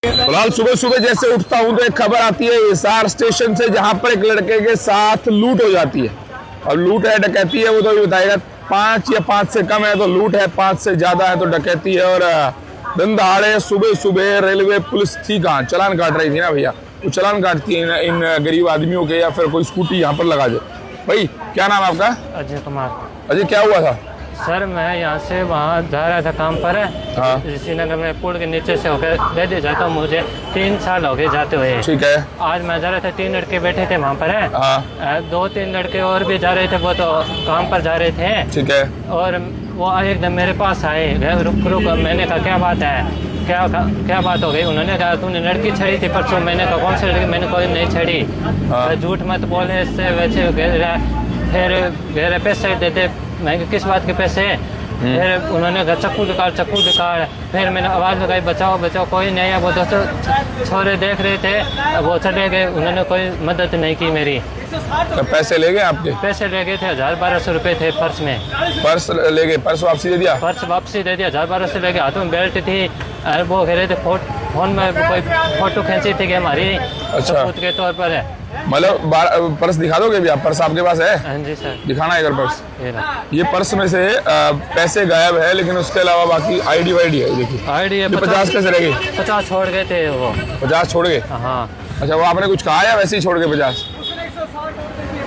फिलहाल सुबह सुबह जैसे उठता हूँ तो एक खबर आती है हिसार स्टेशन से, जहां पर एक लड़के के साथ लूट हो जाती है। और लूट है डकैती है वो तो अभी बताएगा। 5 या 5 से कम है तो लूट है, 5 से ज्यादा है तो डकैती है। और दिन दहाड़े सुबह सुबह रेलवे पुलिस थी कहाँ, चलान काट रही थी ना भैया। वो चलान काटती है इन गरीब आदमियों के, या फिर कोई स्कूटी यहाँ पर लगा दे। भाई क्या नाम है आपका? अजय कुमार। अजय, क्या हुआ था? सर मैं यहाँ से वहाँ जा रहा था काम पर। हाँ। श्रीनगर में पुल के नीचे से होकर दे दे जाता हूँ, मुझे 3 साल हो गए जाते हुए। ठीक है। आज मैं जा रहा था, 3 लड़के बैठे थे वहाँ पर। हाँ। 2-3 लड़के और भी जा रहे थे, वो तो काम पर जा रहे थे। ठीक है। और वो एकदम मेरे पास आए, रुक रुक। मैंने कहा क्या बात है, क्या बात हो गई? उन्होंने कहा तूने लड़की छड़ी थी परसों। मैंने कहा कौन सी लड़की? मैंने कोई नहीं छड़ी। हाँ। झूठ मत बोले, इससे वैसे फिर मेरे पैसे देते। मैं किस बात के पैसे? फिर उन्होंने कहा चक्कू निकाल। फिर मैंने आवाज़ लगाई बचाओ बचाओ, कोई नहीं है। वो दोस्तों छोरे देख रहे थे, वो चले गए, उन्होंने कोई मदद नहीं की मेरी। तो पैसे ले गए आपके? पैसे ले गए थे, 1000-1200 रुपये थे पर्स में। पर्स ले गए? पर्स वापसी दे दिया? पर्स वापसी दे दिया, 1000-1200 ले गए। हाथों में बेल्ट थी, वो कह रहे थे फोन में कोई फोटो खींची थी कि हमारी सबूत के तौर पर है। मतलब पर्स दिखा दोगे भी आप? पर्स आपके पास है? हाँ जी सर। दिखाना है अगर पर्स। ये पर्स में से पैसे गायब है, लेकिन उसके अलावा बाकी आईडी वाईडी है। देखिए आईडी है। 50 कैसे रह गए? 50 छोड़ गए थे वो। 50 छोड़ गए? हाँ। अच्छा, वो आपने कुछ कहा या वैसे ही छोड़ गए 50?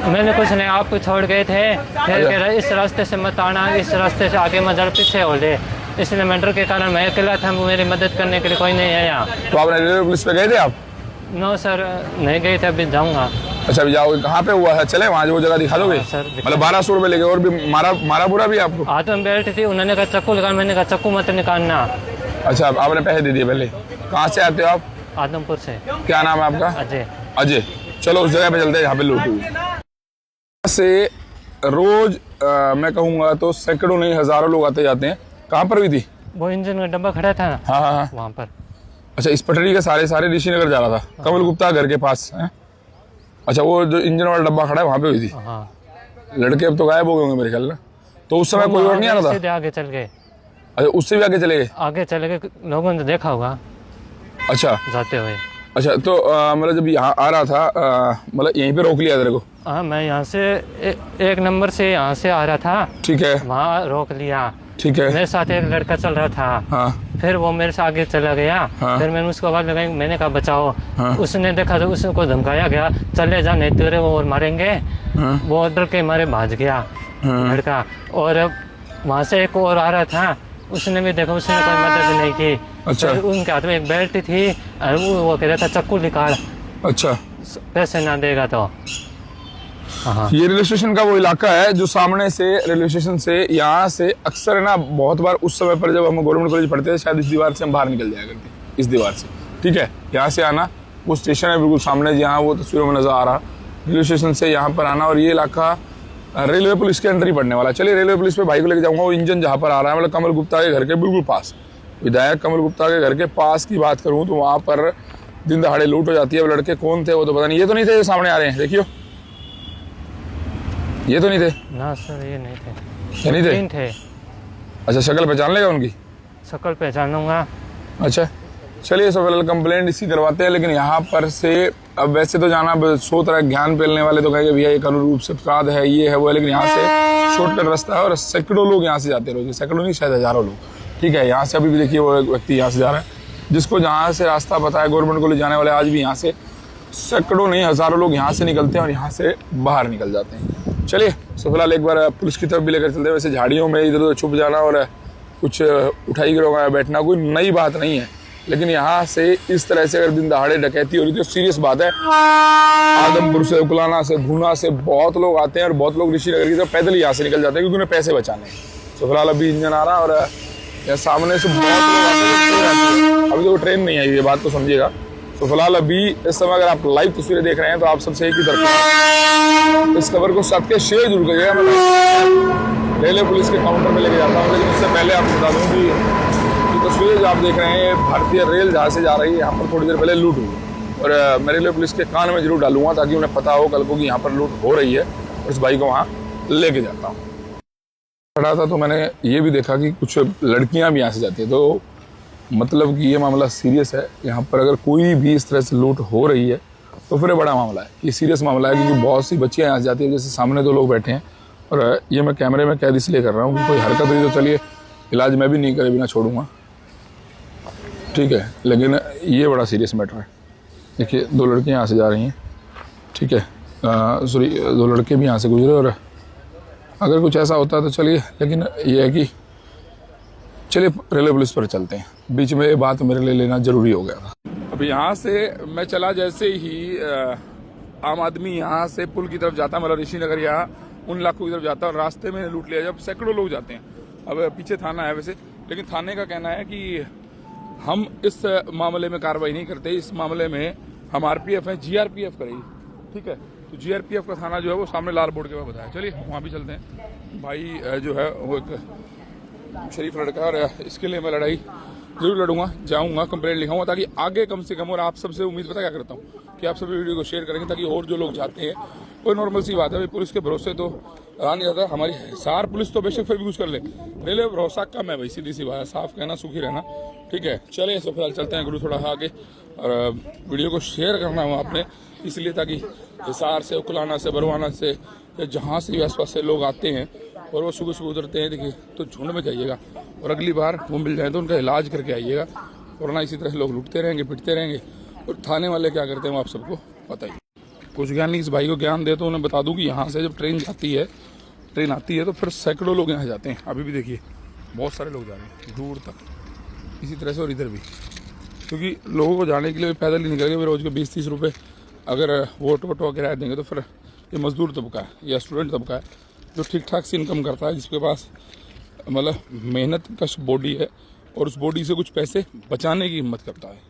मैंने कुछ नहीं, आपको छोड़ गए थे। फिर कह रहे इस रास्ते से मत आना, इस रास्ते से आगे मत, पीछे हो ले। इसलिए मैं डर के कारण मैं अकेला था, मेरी मदद करने के लिए कोई नहीं है यहाँ। तो आपने रेलवे पुलिस पे गए थे आप? नो सर, नहीं गए थे, अभी जाऊँगा। अच्छा, अभी जाओगे? कहाँ पे हुआ है? चले वहाँ, वो जगह दिखा दोगे? सर मतलब 1200 रुपये लेके। और भी मारा बुरा भी आपको? हाथ में बेल्ट थी, उन्होंने कहा चक्कू निकाल। मैंने कहा चक्कू मत निकालना। अच्छा, आपने पैसे दे दिए पहले? कहाँ से आते हो आप? आदमपुर से। क्या नाम है आपका? अजय। अजय, चलो उस जगह पे चलते हैं जहाँ पे लूट हुई से। रोज मैं कहूँगा तो सैकड़ों नहीं हजारों लोग आते जाते हैं। कहाँ पर हुई थी? वो इंजन का डब्बा खड़ा था। हाँ हाँ हाँ, वहाँ पर। अच्छा, इस पटरी के सारे ऋषिनगर जा रहा था, कमल गुप्ता घर के पास है। अच्छा, वो जो इंजन वाला डब्बा खड़ा है वहाँ पे हुई थी। हाँ। लड़के अब तो गायब हो गए होंगे मेरे ख्याल में। तो उस समय कोई और नहीं आ रहा था? सीधे आगे चल गए। अच्छा, उससे भी आगे चले गए? आगे चले गए, लोगों ने देखा होगा। अच्छा जाते हुए। अच्छा, तो मतलब जब यहाँ आ रहा था, मतलब यहीं पे रोक लिया तेरे को? हाँ, मैं यहाँ से 1 नंबर से यहाँ से आ रहा था। ठीक है। वहाँ रोक लिया। ठीक है। मेरे साथ एक लड़का चल रहा था। हाँ। फिर वो मेरे से आगे चला गया। हाँ। फिर मैंने उसको आवाज लगाई, मैंने कहा बचाओ। हाँ। उसने देखा तो उसको धमकाया गया, चले जा नहीं तेरे वो और मारेंगे। हाँ। वो डर के मारे भाग गया लड़का। और वहाँ से एक और आ रहा था, उसने भी देखा, उसने कोई मदद नहीं की। अच्छा। उनके हाथ में एक बेल्ट थी, और वो कह रहा था चक्कू निकाल। अच्छा, पैसे ना देगा तो। हाँ। ये रेलवे स्टेशन का वो इलाका है जो सामने से रेलवे स्टेशन से यहाँ से अक्सर है ना, बहुत बार उस समय पर जब हम गवर्नमेंट कॉलेज पढ़ते थे, शायद इस दीवार से हम बाहर निकल जाया करते, इस दीवार से। ठीक है, यहाँ से आना, वो स्टेशन है बिल्कुल सामने, जहाँ वो तस्वीरों में नजर आ रहा, रेलवे स्टेशन से यहाँ पर आना। और ये इलाका रेलवे पुलिस के अंदर ही पड़ने वाला। चलिए रेलवे पुलिस पे भाई को लेके जाऊँगा। वो इंजन जहाँ पर आ रहा है, मतलब कमल गुप्ता के घर के बिल्कुल पास, विधायक कमल गुप्ता के घर के पास की बात करूँ तो वहाँ पर दिन दहाड़े लूट हो जाती है। अब लड़के कौन थे वो तो पता नहीं। ये तो नहीं थे जो सामने आ रहे हैं, देखियो, ये तो नहीं थे ना सर, ये नहीं थे। ये नहीं थे? 3 थे। अच्छा, शक्ल पहचान लेगा उनकी? शक्ल पहचान लूंगा। अच्छा, चलिए सब फिलहाल कंप्लेंट इसी करवाते हैं। लेकिन यहाँ पर से अब वैसे तो जाना 100 तरह ज्ञान पेलने वाले तो कहेंगे भैया ये कानून रूप से अपराध है, ये है वो है, लेकिन यहाँ से शॉर्टकट रास्ता है और सैकड़ों लोग यहाँ से जाते हैं रोज। सैकड़ों नहीं, शायद हजारों लोग। ठीक है, यहाँ से अभी भी देखिए वो एक व्यक्ति यहाँ से जा रहा है, जिसको जहाँ से रास्ता पता है गवर्नमेंट कॉलेज जाने वाले, आज भी यहाँ से सैकड़ों नहीं हजारों लोग यहाँ से निकलते हैं और यहाँ से बाहर निकल जाते हैं। चलिए सो फिलहाल एक बार पुलिस की तरफ भी लेकर चलते हैं। वैसे झाड़ियों में इधर उधर छुप जाना और कुछ उठाई गिरोगा बैठना कोई नई बात नहीं है, लेकिन यहाँ से इस तरह से अगर दिन दहाड़े डकैती हो रही तो सीरियस बात है। आदमपुर से, उकलाना से, भूना से बहुत लोग आते हैं और बहुत लोग ऋषिनगर की तरफ पैदल ही यहाँ से निकल जाते हैं क्योंकि उन्हें पैसे बचाने हैं। तो फिलहाल अभी इंजन आ रहा है और यहाँ सामने से बहुत लोग आते हैं। अभी तो ट्रेन नहीं आई, ये बात तो समझिएगा। तो फिलहाल अभी इस समय अगर आप लाइव तस्वीरें देख रहे हैं तो आप सबसे एक ही तरफ इस खबर को सबके शेयर जरूर करिएगा। मैं रेलवे पुलिस के काउंटर में लेके जाता हूँ, लेकिन उससे पहले आपको बता दूँ कि तस्वीरें जो आप देख रहे हैं भारतीय रेल जहाँ से जा रही है, यहाँ पर थोड़ी देर पहले लूट हुई और मैं रेलवे पुलिस के कान में जरूर डालूंगा ताकि उन्हें पता हो कल को कि यहाँ पर लूट हो रही है और इस भाई को वहाँ लेके जाता हूँ। खड़ा था तो मैंने ये भी देखा कि कुछ लड़कियाँ भी यहाँ से जाती है। तो मतलब कि ये मामला सीरियस है। यहाँ पर अगर कोई भी इस तरह से लूट हो रही है तो फिर ये बड़ा मामला है, ये सीरियस मामला है, क्योंकि बहुत सी बच्चियाँ यहाँ से जाती हैं। जैसे सामने 2 लोग बैठे हैं और ये मैं कैमरे में कैद इसलिए कर रहा हूँ कि कोई हरकत हुई तो चलिए इलाज मैं भी नहीं करे बिना छोड़ूंगा, ठीक है, लेकिन ये बड़ा सीरियस मैटर है। देखिए 2 लड़कियाँ यहाँ से जा रही हैं, ठीक है, सॉरी 2 लड़के भी यहाँ से गुजरे, और अगर कुछ ऐसा होता है तो चलिए, लेकिन ये है कि चलिए रेलवे पुलिस पर चलते हैं। बीच में ये बात मेरे लिए लेना ज़रूरी हो गया था। अब यहाँ से मैं चला, जैसे ही आम आदमी यहाँ से पुल की तरफ जाता, मतलब ऋषि नगर यहाँ उन इलाकों की तरफ जाता है, और रास्ते में लूट लिया, जब सैकड़ों लोग जाते हैं। अब पीछे थाना है वैसे, लेकिन थाने का कहना है कि हम इस मामले में कार्रवाई नहीं करते, इस मामले में हम आरपीएफ हैं, जीआरपीएफ करेगी, ठीक है। तो जीआरपीएफ का थाना जो है वो सामने लाल बोर्ड के पास बताया। चलिए वहाँ भी चलते हैं। भाई जो है वो एक शरीफ लड़का, और इसके लिए मैं लड़ाई जरूर लड़ूंगा, जाऊंगा, कंप्लेंट लिखाऊंगा, ताकि आगे कम से कम, और आप सबसे उम्मीद पता क्या करता हूँ कि आप सभी वीडियो को शेयर करेंगे, ताकि और जो लोग जाते हैं, कोई नॉर्मल सी बात है भाई, पुलिस के भरोसे तो रहा नहीं जाता। हमारी हिसार पुलिस तो बेशक फिर भी कुछ कर ले, रेलवे भरोसा कम है भाई, सीधी सी बात है, साफ कहना सुखी रहना, ठीक है। चलिए सब फिलहाल चलते हैं गुरु थोड़ा आगे, और वीडियो को शेयर करना है आपने इसलिए, ताकि हिसार से, उकलाना से, बरवाना से, या जहाँ से भी आसपास से लोग आते हैं और वो सुबह सुबह उतरते हैं, देखिए, तो झुंड में जाइएगा, और अगली बार वो मिल जाए तो उनका इलाज करके आइएगा, वरना इसी तरह लोग लुटते रहेंगे, पिटते रहेंगे। और थाने वाले क्या करते हैं वो आप सबको पता ही। कुछ ज्ञान नहीं, इस भाई को ज्ञान दे तो उन्हें बता दूं कि यहाँ से जब ट्रेन आती है तो फिर सैकड़ों लोग यहाँ जाते हैं। अभी भी देखिए बहुत सारे लोग जा रहे हैं दूर तक, इसी तरह से, और इधर भी, क्योंकि लोगों को जाने के लिए पैदल ही निकल गए। रोज़ के 20-30 रुपये अगर वो टोटो किराया देंगे तो फिर ये मजदूर तबका है या स्टूडेंट तबका है जो ठीक ठाक से इनकम करता है, जिसके पास मतलब मेहनत कश बॉडी है, और उस बॉडी से कुछ पैसे बचाने की हिम्मत करता है।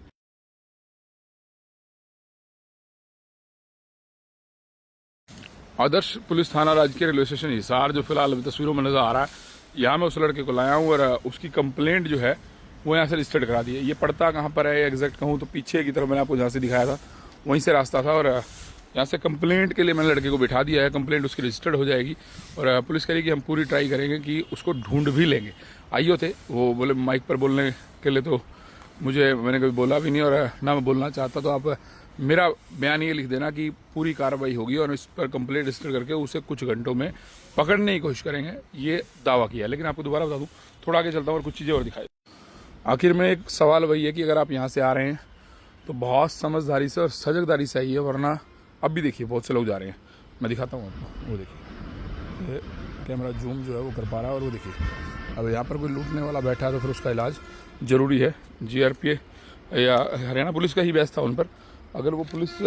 आदर्श पुलिस थाना राजकीय रेलवे स्टेशन हिसार, जो फिलहाल अभी तस्वीरों में नजर आ रहा है, यहाँ मैं उस लड़के को लाया हूँ, और उसकी कंप्लेंट जो है वो यहाँ से रजिस्टर्ड करा दी है। ये पड़ता कहाँ पर है एग्जैक्ट कहूँ तो पीछे की तरफ मैंने आपको जहाँ से दिखाया था वहीं से रास्ता था, और यहाँ से कंप्लेंट के लिए मैंने लड़के को बिठा दिया है। कंप्लेंट उसकी रजिस्टर्ड हो जाएगी, और पुलिस कह रही कि हम पूरी ट्राई करेंगे कि उसको ढूंढ भी लेंगे। आइयो थे वो बोले माइक पर बोलने के लिए, तो मैंने कभी बोला भी नहीं, और ना मैं बोलना चाहता, तो आप मेरा बयान ये लिख देना कि पूरी कार्रवाई होगी और इस पर कंप्लेंट रजिस्टर करके उसे कुछ घंटों में पकड़ने की कोशिश करेंगे, ये दावा किया। लेकिन आपको दोबारा बता दूं, थोड़ा आगे चलता हूँ और कुछ चीज़ें और दिखाई। आखिर में एक सवाल वही है कि अगर आप यहाँ से आ रहे हैं तो बहुत समझदारी से और सजगदारी से आइए, वरना अब भी देखिए बहुत से लोग जा रहे हैं। मैं दिखाता हूँ आपको, वो देखिए, कैमरा जूम जो है वो कर पा रहा है, और वो देखिए अब यहाँ पर कोई लूटने वाला बैठा है तो फिर उसका इलाज ज़रूरी है। जीआरपीएफ या हरियाणा पुलिस का ही बेस था उन पर। अगर वो पुलिस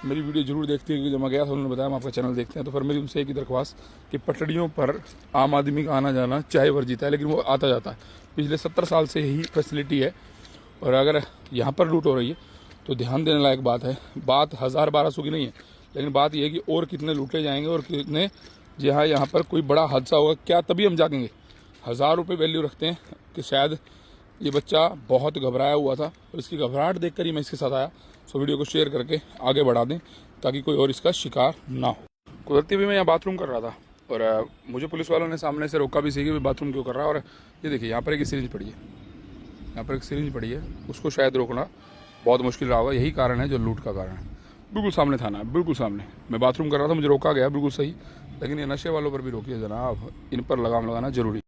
मेरी वीडियो जरूर देखती है, क्योंकि जब मैं गया था उन्होंने बताया हम आपका चैनल देखते हैं, तो फिर मेरी उनसे एक ही दरख्वास्त कि पटड़ियों पर आम आदमी का आना जाना चाहे वर्जित है, लेकिन वो आता जाता है। पिछले 70 साल से यही फैसिलिटी है, और अगर यहाँ पर लूट हो रही है तो ध्यान देने लायक बात है। बात 1000-1200 की नहीं है, लेकिन बात यह है कि और कितने लूटे जाएंगे, और कितने जहाँ यहाँ पर कोई बड़ा हादसा होगा क्या, तभी हम जागेंगे। 1000 रुपये वैल्यू रखते हैं कि शायद ये बच्चा बहुत घबराया हुआ था, और इसकी घबराहट देखकर ही मैं इसके साथ आया। सो वीडियो को शेयर करके आगे बढ़ा दें ताकि कोई और इसका शिकार ना हो। कुदरती भी मैं यहाँ बाथरूम कर रहा था, और मुझे पुलिस वालों ने सामने से रोका भी, कि बाथरूम क्यों कर रहा है। और ये देखिए यहाँ पर एक सिरिंज पड़ी है, यहाँ पर एक सिरिंज पड़ी है, उसको शायद रोकना बहुत मुश्किल रहा होगा। यही कारण है जो लूट का कारण है। बिल्कुल सामने थाना है, बिल्कुल सामने। मैं बाथरूम कर रहा था, मुझे रोका गया, बिल्कुल सही, लेकिन ये नशे वालों पर भी रोकिए जनाब, इन पर लगाम लगाना जरूरी।